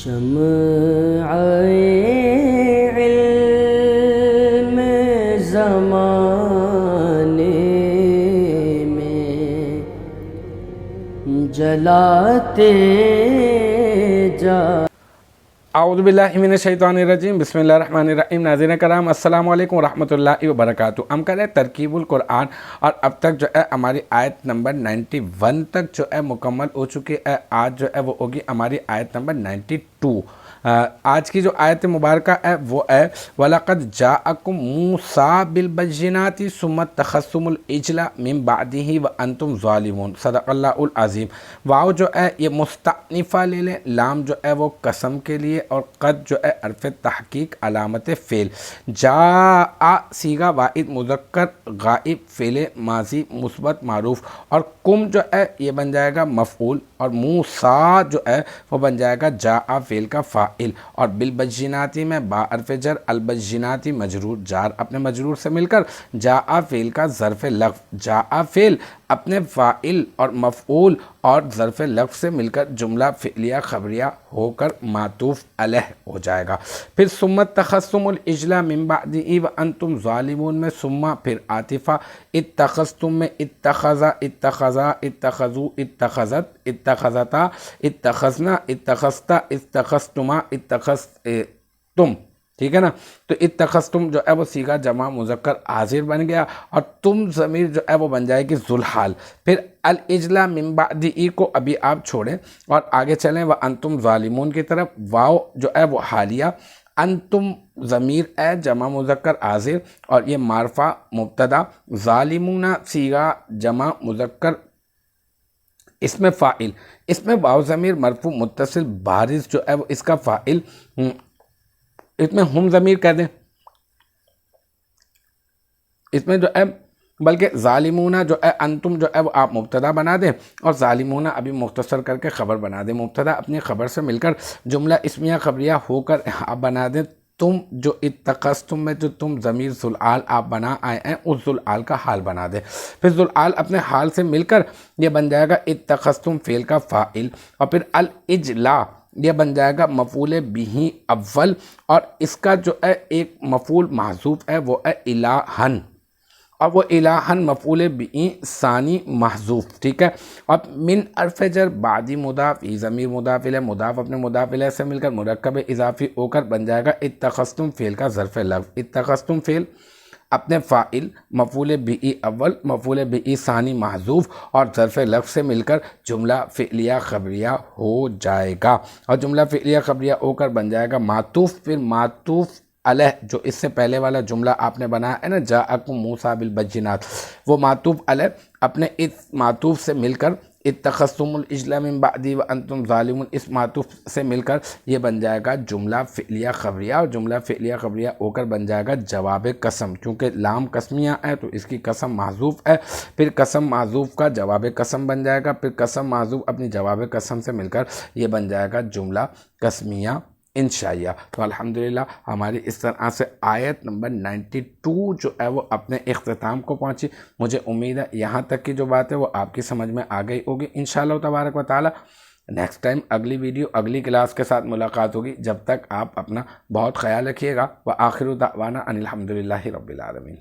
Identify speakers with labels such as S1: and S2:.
S1: शम्अ-ए इल्म ज़माने में जलाते जा।
S2: आऊज़ुबिल्लाहि मिनश्शैतानिर्रजीम बिस्मिल्लाहिर्रहमानिर्रहीम। नाज़रीन कराम अस्सलामु अलैकुम रहमतुल्लाहि व बरकातुहू। हम कर रहे तरकीबुल कुरान और अब तक जो है हमारी आयत नंबर 91 तक जो है मुकम्मल हो चुकी है। आज जो है वो होगी हमारी आयत नंबर 92। आज की जो आयत मुबारक है वो है वलक़द जाअकुम मूसा बिलबय्यिनाति सुम्मा तख़स्सुमुल इजला मिन बादिही व अंतुम ज़ालिमून। सदक़ल्लाहुल अज़ीम। वाव जो है ये मुस्तअनिफ़ा ले लें, लाम जो है वो कसम के लिए और क़द जो है हर्फ़ तहक़ीक़ अलामत फ़ेल। जाआ सीगा वाहिद मुज़क्कर गाइब फ़ेल माज़ी मुस्बत मारूफ़ और कुम जो है ये बन जाएगा मफ़ऊल और मूसा जो है वो बन जाएगा जाआ फ़ेल का फ़ाइल और बिलबय्यिनाति में बा हर्फ़ जर अलबय्यिनाति मजरूर जार अपने मजरूर से मिलकर जाआ फ़ेल का ज़र्फ़ लफ़्ज़ जाआ फ़ेल अपने फ़ाइल और मफ़ऊल और ज़र्फ़ लफ़्ज़ से मिलकर जुमला फ़िलिया ख़बरिया होकर मातूफ़ अलैह हो जाएगा। फिर सुम्मा तख़स्सुमुल इजला मिन बादिही व अंतुम ज़ालिमून में सुम्मा फिर आतिफ़ा इत्तख़ज़्तुम में इत्तख़ज़ा इत्तख़ज़ा इत्तख़ज़ू इत्तख़ज़त इत्तख़ज़ता इत्तख़ज़ना इत्तख़ज़ता इत्तख़ज़्तुमा इत्तख़ज़्तुम। ठीक है ना। तो इत्तख़ज़्तुम जो है वो सीगा जमा मुज़क्कर हाज़िर बन गया और तुम ज़मीर जो है वो बन जाएगी ज़ुल्हाल। फिर अल इजला मिन बादिही को अभी आप छोड़ें और आगे चलें व अंतुम ज़ालिमून की तरफ। वाव जो है वो हालिया, अंतुम ज़मीर है जमा मुज़क्कर हाज़िर और ये मारफ़ा मुब्तदा, ज़ालिमूना सीगा जमा मुज़क्कर इसमें फ़ाइल, इसमें वाव ज़मीर मरफ़ू मुत्तसिल बारिज़ जो है वो इसका फ़ाइल, इसमें हम ज़मीर कह दें, इसमें जो है बल्कि ज़ालिमूना जो है अंतुम जो है वो आप मुब्तदा बना दें और ज़ालिमूना अभी मुख्तसर करके ख़बर बना दें। मुब्तदा अपनी ख़बर से मिलकर जुमला इस्मिया ख़बरिया होकर आप बना दें। तुम जो इत्तख़ज़्तुम में जो तुम ज़मीर ज़ुल्आल आप बना आए हैं उस ज़ुल्आल का हाल बना दें। फिर ज़ुल्आल अपने हाल से मिलकर ये बन जाएगा इत्तख़ज़्तुम फ़ेल का फ़ाइल और फिर अल इजला यह बन जाएगा मफ़ूल बिही अव्वल और इसका जो है एक मफ़ूल महज़ूफ़ है वो है इलाहन और वो इलाहन मफ़ूल बिही सानी महज़ूफ़। ठीक है। अब मिन हर्फ़ जर बादी मुदाफ़ ई ज़मीर मुदाफ़ इलैह मुदाफ़ अपने मुदाफ़ इलैह से मिलकर मुरक्कब इज़ाफ़ी होकर बन जाएगा इत्तख़ज़्तुम फ़ेल का ज़र्फ़ लफ़्ज़। इत्तख़ज़्तुम फ़ेल अपने फ़ाइल मफ़ूल बिही अव्वल मफ़ूल बिही सानी महज़ूफ़ और ज़र्फ़ लफ़्ज़ से मिलकर जुमला फ़िलिया ख़बरिया हो जाएगा और जुमला फ़िलिया ख़बरिया होकर बन जाएगा मातूफ़। फिर मातूफ़ अलैह जो इससे पहले वाला जुमला आपने बनाया है ना जाअकुम मूसा बिलबय्यिनात, वो मातूफ़ अलैह अपने इस मातूफ़ से मिलकर इत्तख़ज़्तुमुल इजला मिन बादी व अंतुम ज़ालिमून इस मातूफ़ से मिलकर ये बन जाएगा जुमला फ़िलिया ख़बरिया और जुमला फ़िलिया ख़बरिया होकर बन जाएगा जवाब कसम। क्योंकि लाम कसमिया है तो इसकी कसम महज़ूफ़ है। फिर कसम महज़ूफ़ का जवाब कसम बन जाएगा। फिर कसम महज़ूफ़ अपनी जवाब कसम से मिलकर ये बन जाएगा जुमला कसमिया इंशाअल्लाह। तो अल्हम्दुलिल्लाह हमारी इस तरह से आयत नंबर 92 जो है वो अपने इख्तिताम को पहुंची। मुझे उम्मीद है यहाँ तक की जो बात है वो आपकी समझ में आ गई होगी इंशाअल्लाह तबारक व तआला। नेक्स्ट टाइम अगली वीडियो अगली क्लास के साथ मुलाकात होगी। जब तक आप अपना बहुत ख्याल रखिएगा। व आखिरु दावाना अनिल हम्दुलिल्लाहि रब्बिल आलमीन।